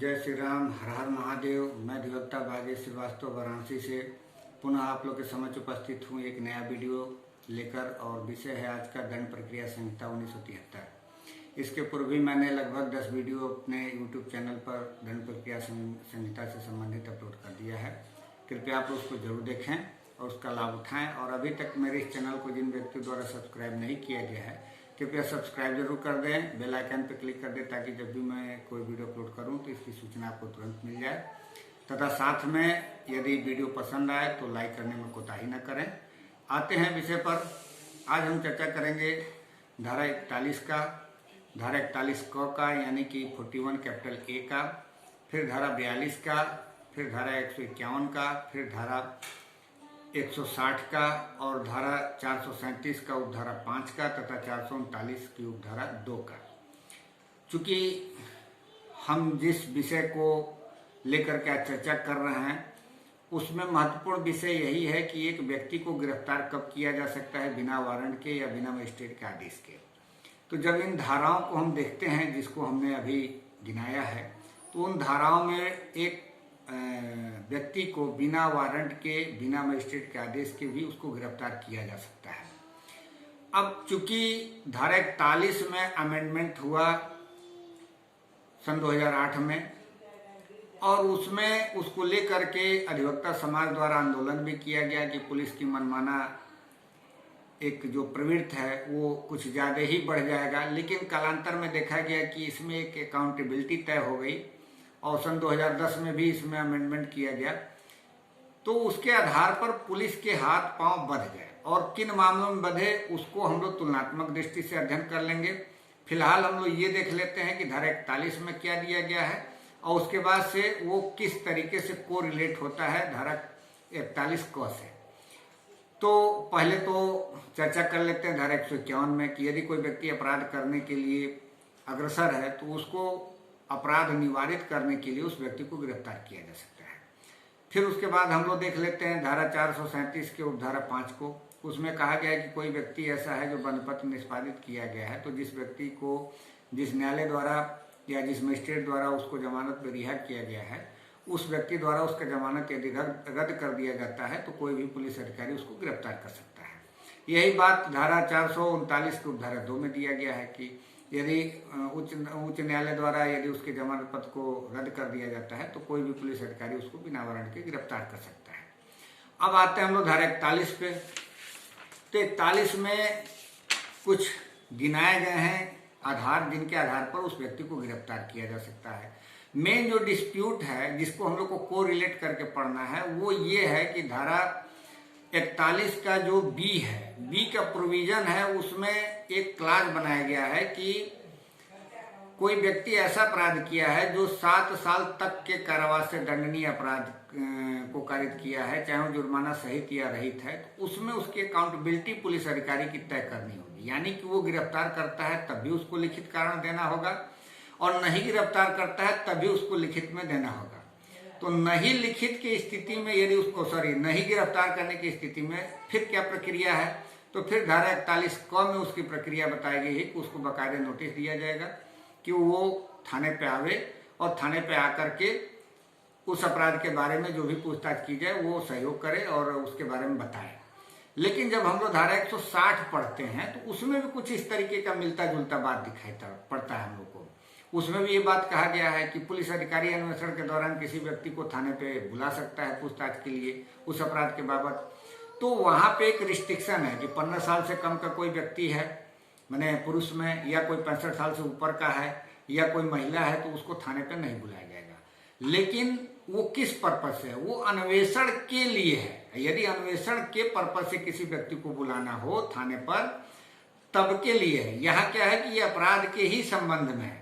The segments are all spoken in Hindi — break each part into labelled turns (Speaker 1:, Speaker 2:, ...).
Speaker 1: जय श्री राम, हर हर महादेव। मैं अधिवक्ता भाग्य श्रीवास्तव वाराणसी से पुनः आप लोग के समक्ष उपस्थित हूँ एक नया वीडियो लेकर। और विषय है आज का दंड प्रक्रिया संहिता 1973। इसके पूर्व भी मैंने लगभग 10 वीडियो अपने YouTube चैनल पर दंड प्रक्रिया संहिता से संबंधित अपलोड कर दिया है। कृपया आप उसको जरूर देखें और उसका लाभ उठाएं। और अभी तक मेरे इस चैनल को जिन व्यक्तियों द्वारा सब्सक्राइब नहीं किया गया है, कृपया सब्सक्राइब जरूर कर दें, बेल आइकन पर क्लिक कर दें, ताकि जब भी मैं कोई वीडियो अपलोड करूं तो इसकी सूचना आपको तुरंत मिल जाए। तथा साथ में यदि वीडियो पसंद आए तो लाइक करने में कोताही न करें। आते हैं विषय पर। आज हम चर्चा करेंगे धारा 41 का, धारा 41 क का यानी कि 41 कैपिटल ए का, फिर धारा 42 का, फिर धारा 151 का, फिर धारा 160 का और धारा 437 का उपधारा 5 का तथा 439 की उपधारा 2 का। चूंकि हम जिस विषय को लेकर के आज चर्चा कर रहे हैं उसमें महत्वपूर्ण विषय यही है कि एक व्यक्ति को गिरफ्तार कब किया जा सकता है, बिना वारंट के या बिना मजिस्ट्रेट के आदेश के। तो जब इन धाराओं को हम देखते हैं जिसको हमने अभी गिनाया है, तो उन धाराओं में एक व्यक्ति को बिना वारंट के, बिना मजिस्ट्रेट के आदेश के भी उसको गिरफ्तार किया जा सकता है। अब चूंकि धारा 41 में अमेंडमेंट हुआ सन 2008 में, और उसमें उसको लेकर के अधिवक्ता समाज द्वारा आंदोलन भी किया गया कि पुलिस की मनमाना एक जो प्रवृत्ति है वो कुछ ज़्यादा ही बढ़ जाएगा। लेकिन कालांतर में देखा गया कि इसमें एक अकाउंटेबिलिटी तय हो गई और सन 2010 में भी इसमें अमेंडमेंट किया गया। तो उसके आधार पर पुलिस के हाथ पांव बंध गए, और किन मामलों में बंधे उसको हम लोग तुलनात्मक दृष्टि से अध्ययन कर लेंगे। फिलहाल हम लोग ये देख लेते हैं कि धारा 41 में क्या दिया गया है और उसके बाद से वो किस तरीके से कोरिलेट होता है धारा 41 क से। तो पहले तो चर्चा कर लेते हैं धारा 151 में कि यदि कोई व्यक्ति अपराध करने के लिए अग्रसर है तो उसको अपराध निवारित करने के लिए उस व्यक्ति को गिरफ्तार किया जा सकता है। फिर उसके बाद हम लोग देख लेते हैं धारा 437 के उपधारा 5 को। उसमें कहा गया है कि कोई व्यक्ति ऐसा है जो बंधपत्र निष्पादित किया गया है, तो जिस व्यक्ति को जिस न्यायालय द्वारा या जिस मजिस्ट्रेट द्वारा उसको जमानत पर रिहा किया गया है, उस व्यक्ति द्वारा उसका जमानत यदि रद्द कर दिया जाता है तो कोई भी पुलिस अधिकारी उसको गिरफ्तार कर सकता है। यही बात धारा 439 के उपधारा 2 में दिया गया है कि यदि उच्च न्यायालय द्वारा यदि उसके जमानत पत्र को रद्द कर दिया जाता है तो कोई भी पुलिस अधिकारी उसको बिना वारंट के गिरफ्तार कर सकता है। अब आते हैं हम लोग धारा 41 पे। तो 41 में कुछ गिनाए गए हैं आधार, जिनके आधार पर उस व्यक्ति को गिरफ्तार किया जा सकता है। मेन जो डिस्प्यूट है जिसको हम लोग को कोरिलेट करके पढ़ना है वो ये है कि धारा 41 का जो बी है, बी का प्रोविजन है, उसमें एक क्लास बनाया गया है कि कोई व्यक्ति ऐसा अपराध किया है जो 7 साल तक के कारावास से दंडनीय अपराध को कारित किया है, चाहे वो जुर्माना सहित या रहित है, तो उसमें उसकी अकाउंटेबिलिटी पुलिस अधिकारी की तय करनी होगी। यानी कि वो गिरफ्तार करता है तब भी उसको लिखित कारण देना होगा, और नहीं गिरफ्तार करता है तभी उसको लिखित में देना होगा। तो नहीं लिखित की स्थिति में यदि उसको नहीं गिरफ्तार करने की स्थिति में फिर क्या प्रक्रिया है, तो फिर धारा 41 क में उसकी प्रक्रिया बताई गई है कि उसको बाकायदे नोटिस दिया जाएगा कि वो थाने पे आवे और थाने पे आकर के उस अपराध के बारे में जो भी पूछताछ की जाए वो सहयोग करे और उसके बारे में बताए। लेकिन जब हम लोग धारा 160 पढ़ते हैं तो उसमें भी कुछ इस तरीके का मिलता जुलता बात दिखाई पड़ता है हम लोग को। उसमें भी ये बात कहा गया है कि पुलिस अधिकारी अन्वेषण के दौरान किसी व्यक्ति को थाने पे बुला सकता है पूछताछ के लिए उस अपराध के बाबत। तो वहां पे एक रिस्ट्रिक्शन है कि 15 साल से कम का कोई व्यक्ति है, माने पुरुष में, या कोई 65 साल से ऊपर का है, या कोई महिला है, तो उसको थाने पे नहीं बुलाया जाएगा। लेकिन वो किस पर्पज से है? वो अन्वेषण के लिए है। यदि अन्वेषण के पर्पज से किसी व्यक्ति को बुलाना हो थाने पर तब के लिए है। यहाँ क्या है कि ये अपराध के ही संबंध में है।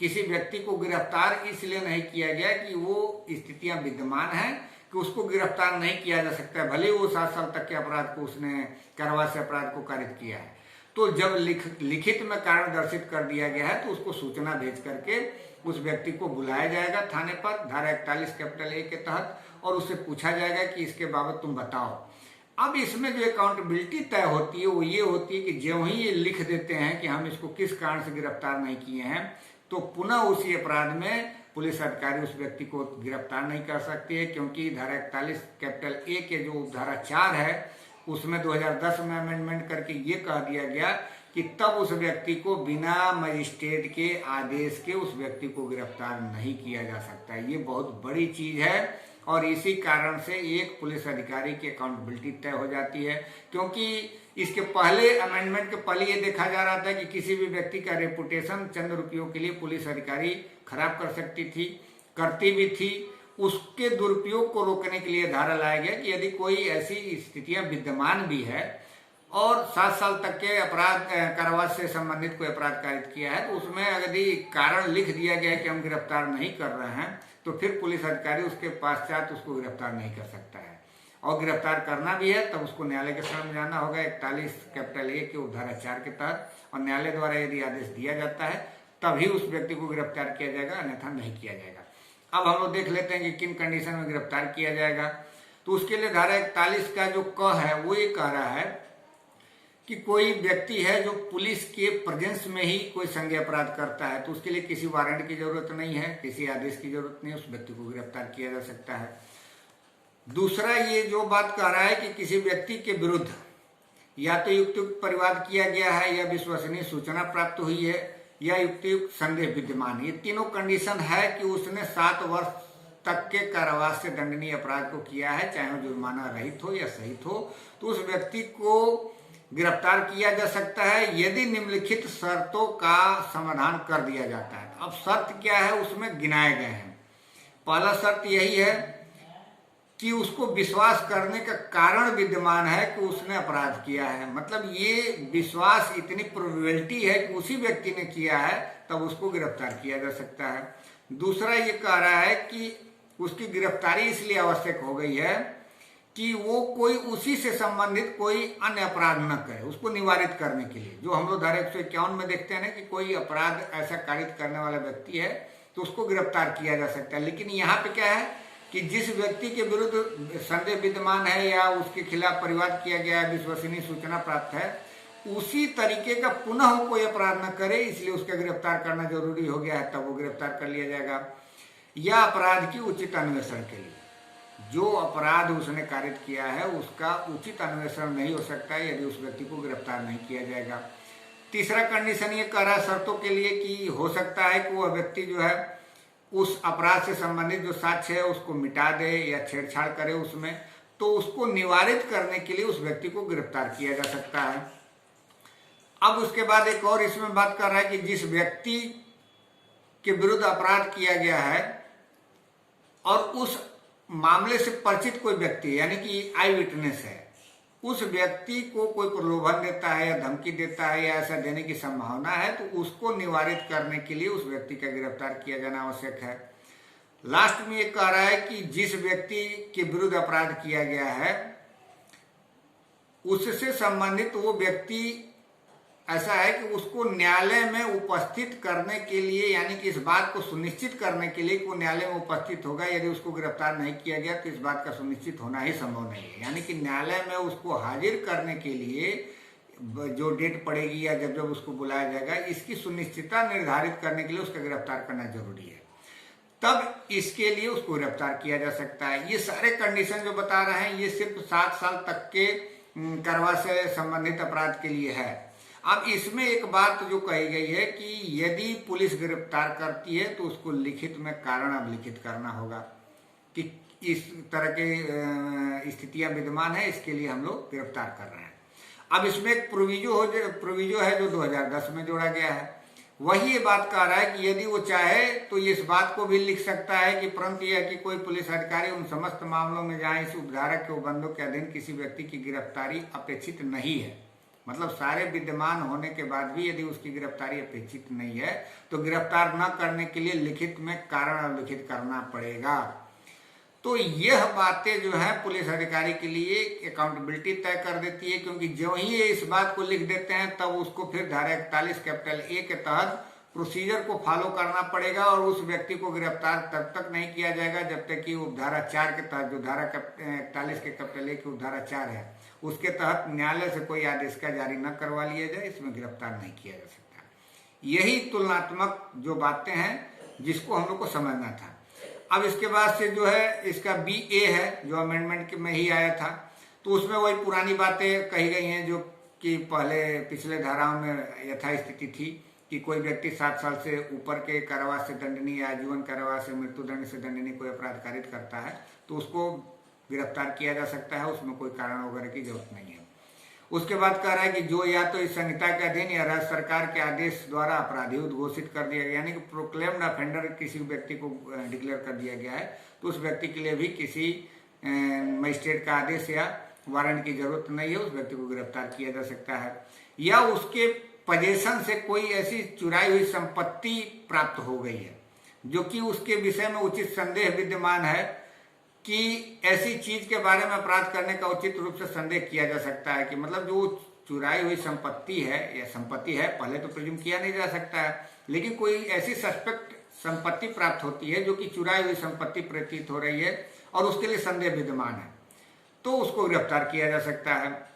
Speaker 1: किसी व्यक्ति को गिरफ्तार इसलिए नहीं किया गया कि वो स्थितियां विद्यमान हैं कि उसको गिरफ्तार नहीं किया जा सकता है, भले वो 7 साल तक के अपराध को उसने कारावास से अपराध को कारित किया है। तो जब लिखित में कारण दर्शित कर दिया गया है तो उसको सूचना भेज करके उस व्यक्ति को बुलाया जाएगा थाने पर धारा 41 कैपिटल ए के तहत, और उससे पूछा जाएगा कि इसके बाबत तुम बताओ। अब इसमें जो अकाउंटेबिलिटी तय होती है वो ये होती है कि जो ही ये लिख देते हैं कि हम इसको किस कारण से गिरफ्तार नहीं किए हैं, तो पुनः उसी अपराध में पुलिस अधिकारी उस व्यक्ति को गिरफ्तार नहीं कर सकती है, क्योंकि धारा 41 कैपिटल ए के जो धारा 4 है उसमें 2010 में अमेंडमेंट करके ये कह दिया गया कि तब उस व्यक्ति को बिना मजिस्ट्रेट के आदेश के उस व्यक्ति को गिरफ्तार नहीं किया जा सकता। ये बहुत बड़ी चीज है और इसी कारण से एक पुलिस अधिकारी की अकाउंटेबिलिटी तय हो जाती है, क्योंकि इसके पहले अमेंडमेंट के पहले ये देखा जा रहा था कि किसी भी व्यक्ति का रेपुटेशन चंद रुपयों के लिए पुलिस अधिकारी खराब कर सकती थी, करती भी थी। उसके दुरुपयोग को रोकने के लिए धारा लाया गया कि यदि कोई ऐसी स्थितियां विद्यमान भी है और 7 साल तक के अपराध कारावास से संबंधित कोई अपराध कारित किया है, तो उसमें यदि कारण लिख दिया गया है कि हम गिरफ्तार नहीं कर रहे हैं, तो फिर पुलिस अधिकारी उसके पश्चात उसको गिरफ्तार नहीं कर सकता है। और गिरफ्तार करना भी है तब उसको न्यायालय के सामने जाना होगा 41 कैपिटल ए के उपधारा 4 के तहत, और न्यायालय द्वारा यदि आदेश दिया जाता है तभी उस व्यक्ति को गिरफ्तार किया जाएगा, अन्यथा नहीं किया जाएगा। अब हम लोग देख लेते हैं कि किन कंडीशन में गिरफ्तार किया जाएगा। तो उसके लिए धारा 41 का जो क है वो ये कह रहा है कि कोई व्यक्ति है जो पुलिस के प्रेजेंस में ही कोई संज्ञेय अपराध करता है, तो उसके लिए किसी वारंट की जरूरत नहीं है, किसी आदेश की जरूरत नहीं है, उस व्यक्ति को गिरफ्तार किया जा सकता है। दूसरा ये जो बात कह रहा है कि किसी व्यक्ति के विरुद्ध या तो युक्तियुक्त परिवाद किया गया है, या विश्वसनीय सूचना प्राप्त हुई है, या युक्तियुक्त संदेह विद्यमान, ये तीनों कंडीशन है कि उसने 7 वर्ष तक के कारावास से दंडनीय अपराध को किया है, चाहे वो जुर्माना रहित हो या सहित हो, तो उस व्यक्ति को गिरफ्तार किया जा सकता है यदि निम्नलिखित शर्तों का समाधान कर दिया जाता है। अब शर्त क्या है उसमें गिनाए गए हैं। पहला शर्त यही है कि उसको विश्वास करने का कारण विद्यमान है कि उसने अपराध किया है, मतलब ये विश्वास इतनी प्रोबेबिलिटी है कि उसी व्यक्ति ने किया है, तब उसको गिरफ्तार किया जा सकता है। दूसरा ये कह रहा है कि उसकी गिरफ्तारी इसलिए आवश्यक हो गई है कि वो कोई उसी से संबंधित कोई अन्य अपराध न करे, उसको निवारित करने के लिए। जो हम लोग धारा 151 में देखते हैं ना कि कोई अपराध ऐसा कारित करने वाला व्यक्ति है तो उसको गिरफ्तार किया जा सकता है, लेकिन यहाँ पे क्या है कि जिस व्यक्ति के विरुद्ध संदेह विद्यमान है या उसके खिलाफ परिवाद किया गया है, विश्वसनीय सूचना प्राप्त है, उसी तरीके का पुनः कोई अपराध न करे, इसलिए उसका गिरफ्तार करना जरूरी हो गया है, तब वो गिरफ्तार कर लिया जाएगा। या अपराध की उचित अन्वेषण के लिए, जो अपराध उसने कारित किया है उसका उचित अन्वेषण नहीं हो सकता है यदि उस व्यक्ति को गिरफ्तार नहीं किया जाएगा। तीसरा कंडीशन ये कह रहा है शर्तों के लिए कि हो सकता है कि वह व्यक्ति जो है उस अपराध से संबंधित जो साक्ष्य है उसको मिटा दे या छेड़छाड़ करे उसमें, तो उसको निवारित करने के लिए उस व्यक्ति को गिरफ्तार किया जा सकता है। अब उसके बाद एक और इसमें बात कर रहा है कि जिस व्यक्ति के विरुद्ध अपराध किया गया है और उस मामले से परिचित कोई व्यक्ति यानी कि आई विटनेस है, उस व्यक्ति को कोई प्रलोभन देता है या धमकी देता है या ऐसा देने की संभावना है, तो उसको निवारित करने के लिए उस व्यक्ति का गिरफ्तार किया जाना आवश्यक है। लास्ट में ये कह रहा है कि जिस व्यक्ति के विरुद्ध अपराध किया गया है उससे संबंधित वो व्यक्ति ऐसा है कि उसको न्यायालय में उपस्थित करने के लिए, यानी कि इस बात को सुनिश्चित करने के लिए कि वो न्यायालय में उपस्थित होगा, यदि उसको गिरफ्तार नहीं किया गया तो इस बात का सुनिश्चित होना ही संभव नहीं है। यानी कि न्यायालय में उसको हाजिर करने के लिए जो डेट पड़ेगी या जब जब उसको बुलाया जाएगा, इसकी सुनिश्चितता निर्धारित करने के लिए उसका गिरफ्तार करना जरूरी है, तब इसके लिए उसको गिरफ्तार किया जा सकता है। ये सारे कंडीशन जो बता रहे हैं ये सिर्फ 7 साल तक के कारावास से संबंधित अपराध के लिए है। अब इसमें एक बात जो कही गई है कि यदि पुलिस गिरफ्तार करती है तो उसको लिखित में कारण अभिलिखित करना होगा कि इस तरह के स्थितियां विद्यमान है, इसके लिए हम लोग गिरफ्तार कर रहे हैं। अब इसमें एक प्रोविजो है जो 2010 में जोड़ा गया है, वही ये बात कह रहा है कि यदि वो चाहे तो इस बात को भी लिख सकता है कि परंतु यह कि कोई पुलिस अधिकारी उन समस्त मामलों में जहां इस उपधारा के उपबंधों के अधीन किसी व्यक्ति की गिरफ्तारी अपेक्षित नहीं है, मतलब सारे विद्यमान होने के बाद भी यदि उसकी गिरफ्तारी अपेक्षित नहीं है तो गिरफ्तार न करने के लिए लिखित में कारण अभिलिखित करना पड़ेगा। तो यह बातें जो है पुलिस अधिकारी के लिए अकाउंटेबिलिटी तय कर देती है, क्योंकि जो ही ये इस बात को लिख देते हैं तब उसको फिर धारा 41 कैपिटल ए के तहत प्रोसीजर को फॉलो करना पड़ेगा और उस व्यक्ति को गिरफ्तार तब तक नहीं किया जाएगा जब तक कि उपधारा 4 के तहत, जो धारा 41 के कैपिटल ए की उपधारा 4 है, उसके तहत न्यायालय से कोई आदेश का जारी न करवा लिया जाए, इसमें गिरफ्तार नहीं किया जा सकता। यही तुलनात्मक जो बातें हैं जिसको हम लोग को समझना था। अब इसके बाद से जो है इसका BA है जो अमेंडमेंट में ही आया था, तो उसमें वही पुरानी बातें कही गई हैं जो कि पहले पिछले धाराओं में यथास्थिति थी कि कोई व्यक्ति 7 साल से ऊपर के कारावास से दंडनीय या आजीवन कारावास से मृत्युदंड से दंडनीय कोई अपराध कारित करता है तो उसको गिरफ्तार किया जा सकता है, उसमें कोई कारण वगैरह की जरूरत नहीं है। उसके बाद कह रहा है कि जो या तो इस संहिता के अधीन या राज्य सरकार के आदेश द्वारा अपराधी उद्घोषित कर दिया गया, यानी कि प्रोक्लेम्ड ऑफेंडर किसी व्यक्ति को डिक्लेयर कर दिया गया है, तो उस व्यक्ति के लिए भी किसी मजिस्ट्रेट का आदेश या वारंट की जरूरत नहीं है, उस व्यक्ति को गिरफ्तार किया जा सकता है। या उसके पजेशन से कोई ऐसी चुराई हुई संपत्ति प्राप्त हो गई है जो कि उसके विषय में उचित संदेह विद्यमान है कि ऐसी चीज के बारे में अपराध करने का उचित रूप से संदेह किया जा सकता है, कि मतलब जो चुराई हुई संपत्ति है या संपत्ति है, पहले तो प्रिज्यूम किया नहीं जा सकता है, लेकिन कोई ऐसी सस्पेक्ट संपत्ति प्राप्त होती है जो कि चुराई हुई संपत्ति प्रतीत हो रही है और उसके लिए संदेह विद्यमान है, तो उसको गिरफ्तार किया जा सकता है।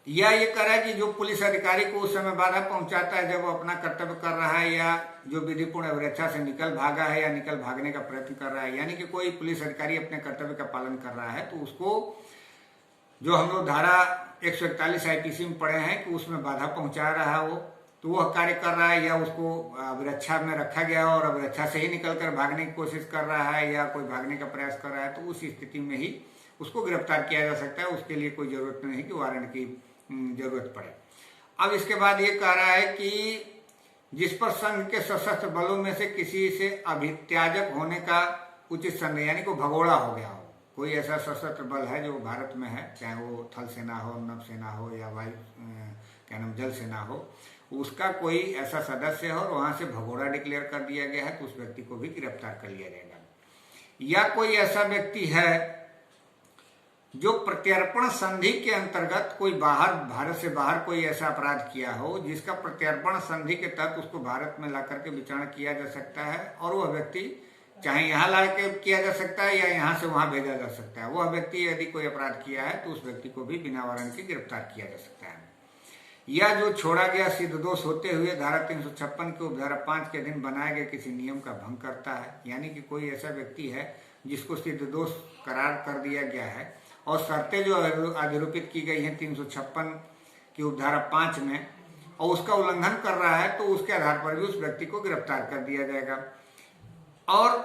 Speaker 1: या ये कह रहा है कि जो पुलिस अधिकारी को उस समय बाधा पहुंचाता है जब वो अपना कर्तव्य कर रहा है या जो विधिपूर्ण अवरेक्षा से निकल भागा है या निकल भागने का प्रयत्न कर रहा है, यानी कि कोई पुलिस अधिकारी अपने कर्तव्य का पालन कर रहा है तो उसको जो हम लोग धारा 141 IPC में पढ़े हैं कि उसमें बाधा पहुंचा रहा है वो, तो वह कार्य कर रहा है या उसको अवरक्षा में रखा गया और अवरक्षा से ही निकलकर भागने की कोशिश कर रहा है या कोई भागने का प्रयास कर रहा है, तो उस स्थिति में ही उसको गिरफ्तार किया जा सकता है। उसके लिए कोई जरूरत नहीं कि वारंट की जरूरत पड़े। अब इसके बाद ये कह रहा है कि जिस पर संघ के सशस्त्र बलों में से किसी से अभित्याजक होने का उचित संदेह, यानी को भगोड़ा हो गया हो, कोई ऐसा सशस्त्र बल है जो भारत में है, चाहे वो थल सेना हो, नभ सेना हो या वायु क्या नाम जल सेना हो, उसका कोई ऐसा सदस्य हो और वहां से भगोड़ा डिक्लेयर कर दिया गया है तो उस व्यक्ति को भी गिरफ्तार कर लिया जाएगा। या कोई ऐसा व्यक्ति है जो प्रत्यर्पण संधि के अंतर्गत कोई भारत से बाहर कोई ऐसा अपराध किया हो जिसका प्रत्यर्पण संधि के तहत उसको भारत में ला करके विचारण किया जा सकता है, और वह व्यक्ति चाहे यहाँ ला के किया जा सकता है या यहाँ से वहां भेजा जा सकता है। वह व्यक्ति यदि कोई अपराध किया है तो उस व्यक्ति को भी बिना वारंट के गिरफ्तार किया जा सकता है। या जो छोड़ा गया सिद्ध दोष होते हुए धारा 356 के उपधारा 5 के अधीन बनाए गए किसी नियम का भंग करता है, यानी कि कोई ऐसा व्यक्ति है जिसको सिद्ध दोष करार कर दिया गया है और शर्तें जो आरोपित की गई हैं 356 की उपधारा 5 में, और उसका उल्लंघन कर रहा है तो उसके आधार पर भी उस व्यक्ति को गिरफ्तार कर दिया जाएगा। और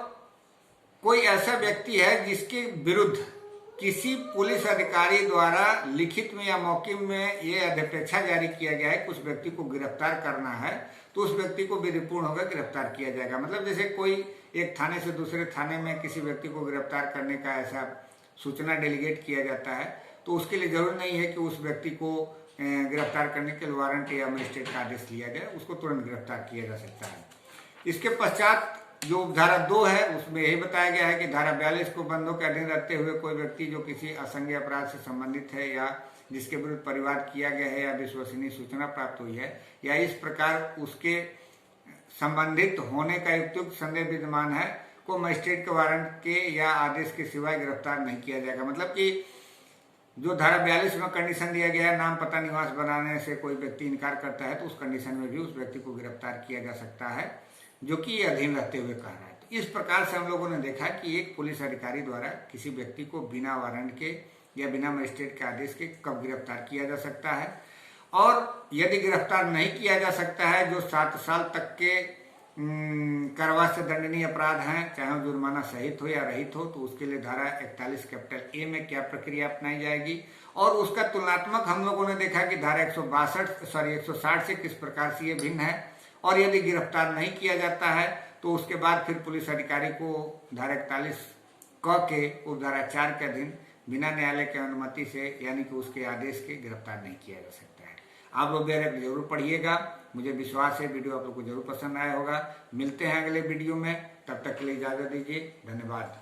Speaker 1: कोई ऐसा व्यक्ति है जिसके विरुद्ध किसी पुलिस अधिकारी द्वारा लिखित में या मौखिक में ये अध्यपेक्षा जारी किया गया है कि उस व्यक्ति को गिरफ्तार करना है, तो उस व्यक्ति को विधिपूर्ण होकर गिरफ्तार किया जाएगा। मतलब जैसे कोई एक थाने से दूसरे थाने में किसी व्यक्ति को गिरफ्तार करने का ऐसा सूचना डेलीगेट किया जाता है, तो उसके लिए जरूर नहीं है कि उस व्यक्ति को गिरफ्तार करने के लिए वारंट या मजिस्ट्रेट का आदेश लिया जाए, उसको तुरंत गिरफ्तार किया जा सकता है। इसके पश्चात जो धारा 2 है उसमें यही बताया गया है कि धारा 42 को बंधों के अधीन रखते हुए कोई व्यक्ति जो किसी असंज्ञेय अपराध से संबंधित है या जिसके विरुद्ध परिवाद किया गया है या विश्वसनीय सूचना प्राप्त हुई है या इस प्रकार उसके संबंधित होने का युक्त संदेह विद्यमान है को मजिस्ट्रेट के वारंट के या आदेश के सिवाय गिरफ्तार नहीं किया जाएगा। मतलब कि जो धारा 42 में कंडीशन दिया गया है नाम पता निवास बनाने से कोई व्यक्ति इनकार करता है तो उस कंडीशन में भी उस व्यक्ति को गिरफ्तार किया जा सकता है, जो कि ये अधीन रहते हुए कह रहा है। तो इस प्रकार से हम लोगों ने देखा कि एक पुलिस अधिकारी द्वारा किसी व्यक्ति को बिना वारंट के या बिना मजिस्ट्रेट के आदेश के कब गिरफ्तार किया जा सकता है, और यदि गिरफ्तार नहीं किया जा सकता है जो 7 साल तक के कारावास से दंडनीय अपराध हैं, चाहे वो जुर्माना सहित हो या रहित हो, तो उसके लिए धारा 41 A में क्या प्रक्रिया अपनाई जाएगी। और उसका तुलनात्मक हम लोगों ने देखा कि धारा 160 से किस प्रकार से ये भिन्न है, और यदि गिरफ्तार नहीं किया जाता है तो उसके बाद फिर पुलिस अधिकारी को धारा 41 क के उपधारा 4 के अधीन बिना न्यायालय के अनुमति से यानी कि उसके आदेश के गिरफ्तार नहीं किया जा सकता है। आप लोग जरूर पढ़िएगा, मुझे विश्वास है वीडियो आप लोग को जरूर पसंद आया होगा। मिलते हैं अगले वीडियो में, तब तक के लिए इजाजत दीजिए, धन्यवाद।